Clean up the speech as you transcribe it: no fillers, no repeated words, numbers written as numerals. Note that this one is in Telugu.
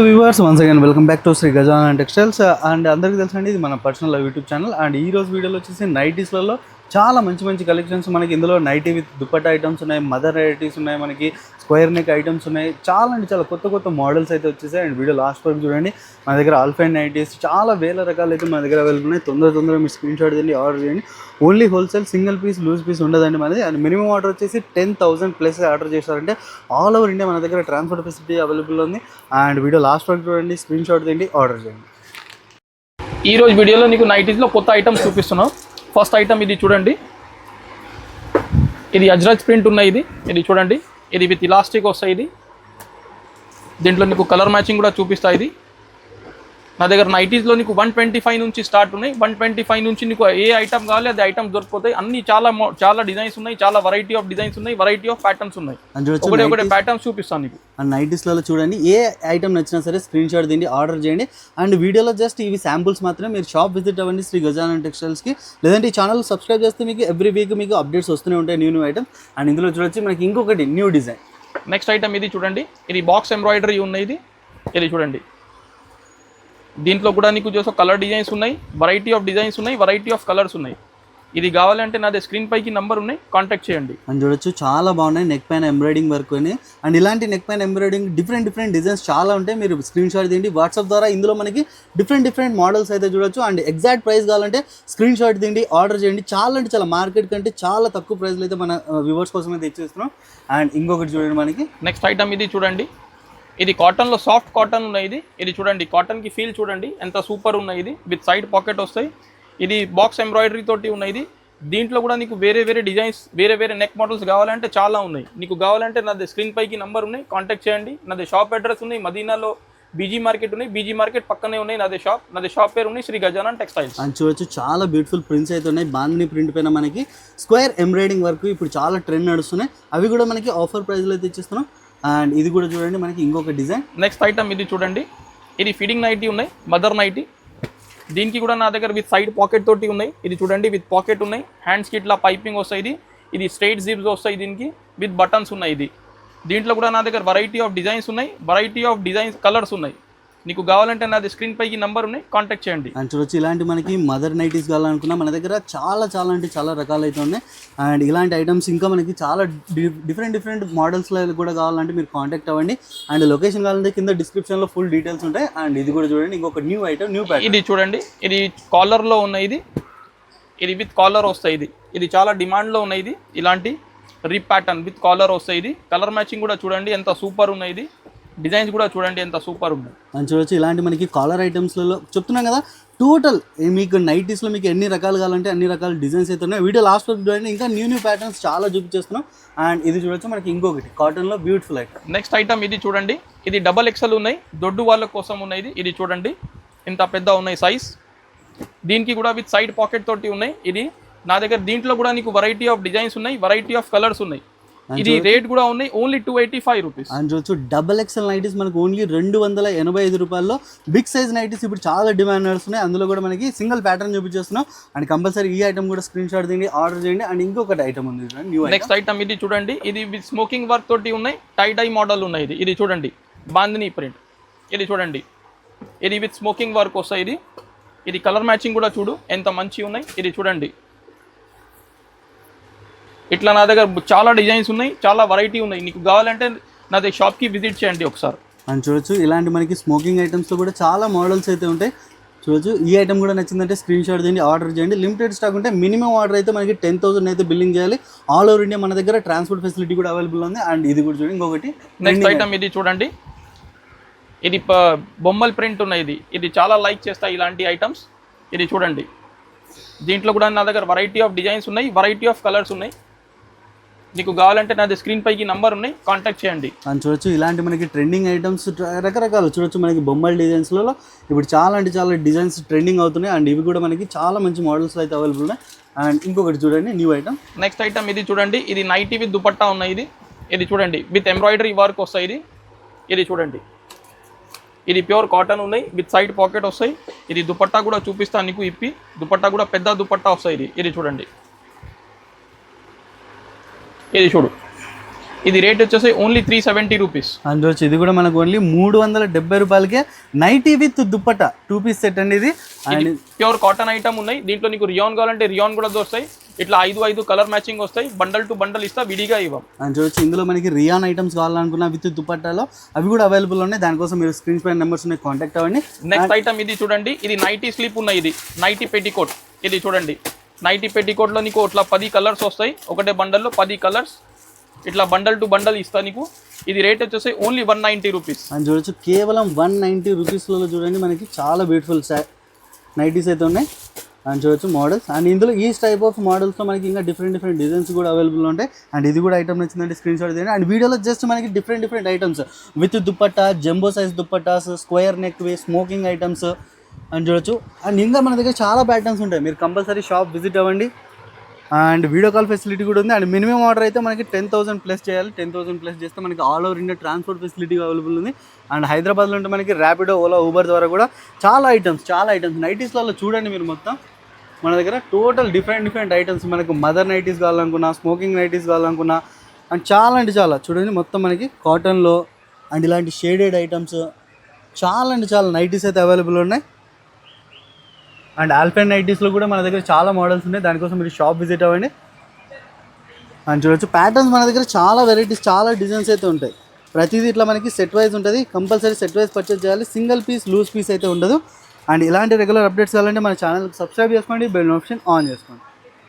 Viewers once again welcome back to Shri Gajanana textiles and అందరికీ తెలుసండి ఇది మన పర్సనల్ యూట్యూబ్ ఛానల్. అండ్ ఈ రోజు వీడియోలో వచ్చేసి నైటీస్లలో చాలా మంచి కలెక్షన్స్ మనకి ఇందులో నైటీ విత్ దుపట్టా ఐటమ్స్ ఉన్నాయి, మదర్ నైటీస్ ఉన్నాయి, మనకి స్క్వేర్ నెక్ ఐటమ్స్ ఉన్నాయి. చాలా కొత్త మోడల్స్ అయితే వచ్చేసాయి. అండ్ వీడియో లాస్ట్ వరకు చూడండి. మన దగ్గర ఆల్ఫైన్ నైటీస్ చాలా వేల రకాలు అయితే మన దగ్గర అవైలబుల్ ఉన్నాయి. తొందరగా మీరు స్క్రీన్ షాట్ తీయండి, ఆర్డర్ చేయండి. Only wholesale, single piece, loose piece ఉండదండి మనది. అండ్ మినిమం ఆర్డర్ వచ్చేసి 10,000 ప్లస్ ఆర్డర్ చేశారంటే ఆల్ ఓవర్ ఇండియా మన దగ్గర ట్రాన్స్పోర్ట్ ఫెసిలిటీ అవైలబుల్ ఉంది. అండ్ వీడియో లాస్ట్ వరకు చూడండి, స్క్రీన్ షాట్ తీయండి, ఆర్డర్ చేయండి. ఈ రోజు వీడియోలో నీకు నైటీస్లో కొత్త ఐటమ్స్ చూపిస్తున్నాం. ఫస్ట్ ఐటమ్ ఇది చూడండి, ఇది అజ్రక్ ప్రింట్ ఉన్నాయి. ఇది చూడండి, ఇది విత్ ఇలాస్టిక్ వస్తాయి. ఇది దీంట్లో నీకు కలర్ మ్యాచింగ్ కూడా చూపిస్తాయి. ఇది నా దగ్గర నైటీస్లో నీకు 125 నుంచి స్టార్ట్ ఉన్నాయి. 125 నుంచి నీకు ఏ ఐటమ్ కావాలి అది ఐటమ్ దొరికిపోతాయి. అన్ని చాలా డిజైన్స్ ఉన్నాయి, చాలా వెరైటీ ఆఫ్ డిజైన్స్ ఉన్నాయి, వెరైటీ ఆఫ్ ప్యాటర్న్స్ ఉన్నాయి. ఒకటే ప్యాటర్న్స్ చూపిస్తాను నీకు. అండ్ నైటీస్లలో చూడండి, ఏ ఐటమ్ నచ్చినా సరే స్క్రీన్ షాట్ తీయండి, ఆర్డర్ చేయండి. అండ్ వీడియోలో జస్ట్ ఇవి శాంపుల్స్ మాత్రమే. మీరు షాప్ విజిట్ అవ్వండి శ్రీ గజానన టెక్స్టైల్స్కి, లేదంటే ఈ ఛానల్ సబ్స్క్రైబ్ చేస్తే మీకు ఎవ్రీ వీక్ మీకు అప్డేట్స్ వస్తూనే ఉంటాయి, న్యూ ఐటమ్. అండ్ ఇందులో చూడొచ్చు మనకి ఇంకొకటి న్యూ డిజైన్. నెక్స్ట్ ఐటమ్ ఇది చూడండి, ఇది బాక్స్ ఎంబ్రాయిడరీ ఉన్నాయి. ఇది చూడండి, దీంట్లో కూడా నీకు చూసో కలర్ డిజైన్స్ ఉన్నాయి, వెరైటీ ఆఫ్ డిజైన్స్ ఉన్నాయి, వెరైటీ ఆఫ్ కలర్స్ ఉన్నాయి. ఇది కావాలంటే నాదే స్క్రీన్ పైకి నంబర్ ఉన్నాయి, కాంటాక్ట్ చేయండి. అని చూడొచ్చు, చాలా బాగున్నాయి. నెక్ పైన ఎంబ్రాయిడింగ్ వర్క్ అని. అండ్ ఇలాంటి నెక్ పైన ఎంబ్రాయిడింగ్ డిఫరెంట్ డిజైన్స్ చాలా ఉంటాయి. మీరు స్క్రీన్ షాట్ తీయండి వాట్సాప్ ద్వారా. ఇందులో మనకి డిఫరెంట్ మోడల్స్ అయితే చూడొచ్చు. అండ్ ఎగ్జాక్ట్ ప్రైస్ కావాలంటే స్క్రీన్ షాట్ తీయండి, ఆర్డర్ చేయండి. చాలా మార్కెట్ కంటే చాలా తక్కువ ప్రైస్లో అయితే మన వ్యూవర్స్ కోసం అయితే ఇచ్చేస్తున్నాం. అండ్ ఇంకొకటి చూడండి, మనకి నెక్స్ట్ ఐటమ్ ఇది చూడండి, ఇది కాటన్లో సాఫ్ట్ కాటన్ ఉన్నాయి. ఇది చూడండి, కాటన్కి ఫీల్ చూడండి ఎంత సూపర్ ఉన్నాయి. ఇది విత్ సైడ్ పాకెట్ వస్తాయి. ఇది బాక్స్ ఎంబ్రాయిడరీ తోటి ఉన్నాయి. దీంట్లో కూడా నీకు వేరే డిజైన్స్, వేరే నెక్ మోడల్స్ కావాలంటే చాలా ఉన్నాయి. నీకు కావాలంటే నాది స్క్రీన్ పైకి నంబర్ ఉన్నాయి, కాంటాక్ట్ చేయండి. నాది షాప్ అడ్రస్ ఉన్నాయి, మదీనాలో బీజీ మార్కెట్ ఉన్నాయి. బీజీ మార్కెట్ పక్కనే ఉన్నాయి నాది షాప్ పేరు ఉన్నాయి శ్రీ గజానన టెక్స్టైల్స్. అని చూడొచ్చు, చాలా బ్యూటిఫుల్ ప్రింట్స్ అయితే ఉన్నాయి. బాందిని ప్రింట్ పైన మనకి స్క్వేర్ ఎంబ్రాయిడింగ్ వర్క్ ఇప్పుడు చాలా ట్రెండ్ నడుస్తున్నాయి. అవి కూడా మనకి ఆఫర్ ప్రైస్లో అయితే ఇచ్చేస్తున్నాం. అండ్ ఇది కూడా చూడండి, మనకి ఇంకొక డిజైన్. నెక్స్ట్ ఐటమ్ ఇది చూడండి, ఇది ఫీడింగ్ నైటీ ఉన్నాయి, మదర్ నైటీ. దీనికి కూడా నా దగ్గర విత్ సైడ్ పాకెట్ తోటి ఉన్నాయి. ఇది చూడండి, విత్ పాకెట్ ఉన్నాయి, హ్యాండ్స్కి ఇట్లా పైపింగ్ వస్తాయి. ఇది స్ట్రైట్ జిప్స్ వస్తాయి, దీనికి విత్ బటన్స్ ఉన్నాయి. దీంట్లో కూడా నా దగ్గర వెరైటీ ఆఫ్ డిజైన్స్ ఉన్నాయి, వెరైటీ ఆఫ్ డిజైన్స్ కలర్స్ ఉన్నాయి. నీకు కావాలంటే నాది స్క్రీన్ పైకి నంబర్ ఉన్నాయి, కాంటాక్ట్ చేయండి. అండ్ చూడొచ్చు, ఇలాంటి మనకి మదర్ నైటీస్ కావాలనుకున్నా మన దగ్గర చాలా అంటే చాలా రకాలు అయితే ఉన్నాయి. అండ్ ఇలాంటి ఐటమ్స్ ఇంకా మనకి చాలా డిఫరెంట్ మోడల్స్లో కూడా కావాలంటే మీరు కాంటాక్ట్ అవ్వండి. అండ్ లొకేషన్ కావాలంటే కింద డిస్క్రిప్షన్లో ఫుల్ డీటెయిల్స్ ఉంటాయి. అండ్ ఇది కూడా చూడండి, ఇంకొక న్యూ ఐటమ్, న్యూ ప్యాటర్న్. ఇది చూడండి, ఇది కాలర్లో ఉన్నాయి. ఇది విత్ కాలర్ వస్తాయి. ఇది చాలా డిమాండ్లో ఉన్నాయి. ఇలాంటి రిప్ ప్యాటర్న్ విత్ కాలర్ వస్తాయి. కలర్ మ్యాచింగ్ కూడా చూడండి ఎంత సూపర్ ఉన్నాయి. డిజైన్స్ కూడా చూడండి ఎంత సూపర్ ఉన్నాయి. అని చూడొచ్చు, ఇలాంటి మనకి కాలర్ ఐటమ్స్లలో చెప్తున్నాం కదా, టోటల్ మీకు నైటీస్లో మీకు ఎన్ని రకాలు కావాలంటే అన్ని రకాల డిజైన్స్ అయితే ఉన్నాయి. వీడియో లాస్ట్ వరకు చూడండి, ఇంకా న్యూ ప్యాటర్న్స్ చాలా చూపించేస్తున్నాం. అండ్ ఇది చూడొచ్చు, మనకి ఇంకొకటి కాటన్లో బ్యూటిఫుల్ ఐటమ్. నెక్స్ట్ ఐటమ్ ఇది చూడండి, ఇది డబల్ ఎక్సెల్ ఉన్నాయి, దొడ్డు వాళ్ళ కోసం ఉన్నాయి. ఇది చూడండి ఇంత పెద్ద ఉన్నాయి సైజ్. దీనికి కూడా విత్ సైడ్ పాకెట్ తోటి ఉన్నాయి. ఇది నా దగ్గర దీంట్లో కూడా నీకు వెరైటీ ఆఫ్ డిజైన్స్ ఉన్నాయి, వెరైటీ ఆఫ్ కలర్స్ ఉన్నాయి. ఇది రేట్ కూడా ఉన్నాయి, ఓన్లీ 285 రూపీస్. అండ్ చూడొచ్చు, డబల్ ఎక్సెల్ నైటీస్ మనకు ఓన్లీ 285 రూపాయల్లో. బిగ్ సైజ్ నైటీస్ ఇప్పుడు చాలా డిమాండ్ నడుస్తున్నాయి. అందులో కూడా మనకి సింగిల్ ప్యాటర్న్ చూపించేస్తున్నాం. అండ్ కంపల్సరీ ఈ ఐటమ్ కూడా స్క్రీన్ షాట్ తీయండి, ఆర్డర్ చేయండి. అండ్ ఇంకొకటి ఐటమ్ ఉంది, నెక్స్ట్ ఐటమ్ ఇది చూడండి, ఇది విత్ స్మోకింగ్ వర్క్ తోటి ఉన్నాయి, టై డై మోడల్ ఉన్నాయి. ఇది చూడండి, బాందిని ప్రింట్. ఇది చూడండి, ఇది విత్ స్మోకింగ్ వర్క్ వస్తాయి. ఇది కలర్ మ్యాచింగ్ కూడా చూడు ఎంత మంచిగా ఉన్నాయి. ఇది చూడండి, ఇట్లా నా దగ్గర చాలా డిజైన్స్ ఉన్నాయి, చాలా వెరైటీ ఉన్నాయి. నీకు కావాలంటే నాది షాప్కి విజిట్ చేయండి ఒకసారి. అని చూడొచ్చు, ఇలాంటి మనకి స్మోకింగ్ ఐటమ్స్లో కూడా చాలా మోడల్స్ అయితే ఉంటాయి. చూడొచ్చు, ఈ ఐటమ్ కూడా నచ్చిందంటే స్క్రీన్ షాట్ చేయండి, ఆర్డర్ చేయండి. లిమిటెడ్ స్టాక్ ఉంటే మినిమం ఆర్డర్ అయితే మనకి 10,000 అయితే బిల్లింగ్ చేయాలి. ఆల్ ఓవర్ ఇండియా మన దగ్గర ట్రాన్స్పోర్ట్ ఫెసిలిటీ కూడా అవైలబుల్ ఉంది. అండ్ ఇది కూడా చూడండి, ఇంకొకటి నెక్స్ట్ ఐటమ్ ఇది చూడండి, ఇది బొమ్మల ప్రింట్ ఉన్నాయి. ఇది చాలా లైక్ చేస్తాయి ఇలాంటి ఐటమ్స్. ఇది చూడండి, దీంట్లో కూడా నా దగ్గర వెరైటీ ఆఫ్ డిజైన్స్ ఉన్నాయి, వెరైటీ ఆఫ్ కలర్స్ ఉన్నాయి. నీకు కావాలంటే నాది స్క్రీన్ పైకి నంబర్ ఉన్నాయి, కాంటాక్ట్ చేయండి. అని చూడొచ్చు, ఇలాంటి మనకి ట్రెండింగ్ ఐటమ్స్ రకరకాలు చూడొచ్చు. మనకి బొమ్మల డిజైన్స్లలో ఇప్పుడు చాలా డిజైన్స్ ట్రెండింగ్ అవుతున్నాయి. అండ్ ఇవి కూడా మనకి చాలా మంచి మోడల్స్ అయితే అవైలబుల్ ఉన్నాయి. అండ్ ఇంకొకటి చూడండి, న్యూ ఐటమ్. నెక్స్ట్ ఐటమ్ ఇది చూడండి, ఇది నైటీ విత్ దుపట్టా ఉన్నాయి. ఇది చూడండి, విత్ ఎంబ్రాయిడరీ వర్క్ వస్తాయి. ఇది చూడండి, ఇది ప్యూర్ కాటన్ ఉన్నాయి, విత్ సైడ్ పాకెట్ వస్తాయి. ఇది దుపట్టా కూడా చూపిస్తాను నీకు ఇప్పి. దుపట్టా కూడా పెద్ద దుపట్టా వస్తాయి. ఇది చూడండి, ఇది చూడు, ఇది రేట్ వచ్చేసి ఓన్లీ 370 రూపీస్. అండ్ చూడొచ్చు ఇది కూడా మనకు ఓన్లీ 370 రూపాయలకే nighty with dupatta 2 piece set అండి ఇది. అండ్ ప్యూర్ కాటన్ ఐటమ్ ఉన్నాయి. దీంట్లో నీకు రియాన్ కావాలంటే రియాన్ కూడా దొరుకుతాయి. ఇట్లా 5 కలర్ మ్యాచింగ్ వస్తాయి. బండల్ టు బండల్ ఇస్తా, విడిగా ఇవ్వం. అండ్ చూడొచ్చు ఇందులో మనకి రియాన్ ఐటమ్స్ కావాలనుకున్న విత్ దుపట్టాలో అవి కూడా అవైలబుల్ ఉన్నాయి. దానికోసం మీరు స్క్రీన్ పైన నెంబర్స్ ఉన్నాయి, కాంటాక్ట్ అవ్వండి. నెక్స్ట్ ఐటమ్ ఇది చూడండి, ఇది నైటీ స్లీప్ ఉన్నాయి. ఇది నైటీ పెట్టికోట్. ఇది చూడండి నైటీ పెట్టికోట్లో నీకు ఇట్లా 10 కలర్స్ వస్తాయి. ఒకటే బండల్లో 10 కలర్స్ ఇట్లా బండల్ టు బండల్ ఇస్తా నీకు. ఇది రేట్ వచ్చేసి ఓన్లీ 190 రూపీస్. అని చూడొచ్చు కేవలం 190 రూపీస్లలో చూడండి మనకి చాలా బ్యూటిఫుల్ నైటీస్ అయితే ఉన్నాయి. అని చూడొచ్చు మోడల్స్. అండ్ ఇందులో ఈ టైప్ ఆఫ్ మోడల్స్లో మనకి ఇంకా డిఫరెంట్ డిజైన్స్ కూడా అవైలబుల్ ఉంటాయి. అండ్ ఇది కూడా ఐటమ్ నచ్చిందంటే స్క్రీన్ షాట్ తీయండి. అండ్ వీడియోలో జస్ట్ మనకి different items with dupatta, jumbo size dupattas, square neck way, smoking items అని చూడొచ్చు. అండ్ ఇంకా మన దగ్గర చాలా ప్యాటర్న్స్ ఉంటాయి. మీరు కంపల్సరీ షాప్ విజిట్ అవ్వండి. అండ్ వీడియో కాల్ ఫెసిలిటీ కూడా ఉంది. అండ్ మినిమం ఆర్డర్ అయితే మనకి 10,000 ప్లస్ చేయాలి. 10,000 ప్లస్ చేస్తే మనకి all over India transport facility available ఉంది. అండ్ హైదరాబాద్లో ఉంటే మనకి ర్యాపిడో, ఓలా, ఊబర్ ద్వారా కూడా చాలా ఐటమ్స్ నైటీస్లలో చూడండి మీరు మొత్తం మన దగ్గర టోటల్ డిఫరెంట్ ఐటమ్స్. మనకు మదర్ నైటీస్ కావాలనుకున్నా, స్మోకింగ్ నైటీస్ కావాలనుకున్నా, అండ్ చాలా చూడండి మొత్తం మనకి కాటన్లో అండ్ ఇలాంటి షేడెడ్ ఐటమ్స్ చాలా నైటీస్ అయితే అవైలబుల్ ఉన్నాయి. అండ్ ఆల్ఫైన్ నైటీస్లో కూడా మన దగ్గర చాలా మోడల్స్ ఉన్నాయి. దానికోసం మీరు షాప్ విజిట్ అవ్వండి. అండ్ చూడొచ్చు ప్యాటర్న్స్ మన దగ్గర చాలా వెరైటీస్, చాలా డిజైన్స్ అయితే ఉంటాయి. ప్రతిదీ ఇట్లా మనకి సెట్ వైజ్ ఉంటుంది. కంపల్సరీ సెట్ వైజ్ పర్చేస్ చేయాలి. సింగిల్ పీస్, లూజ్ పీస్ అయితే ఉండదు. అండ్ ఇలాంటి రెగ్యులర్ అప్డేట్స్ కావాలంటే మన ఛానల్కి సబ్స్క్రైబ్ చేసుకోండి, బెల్ ఆప్షన్ ఆన్ చేసుకోండి.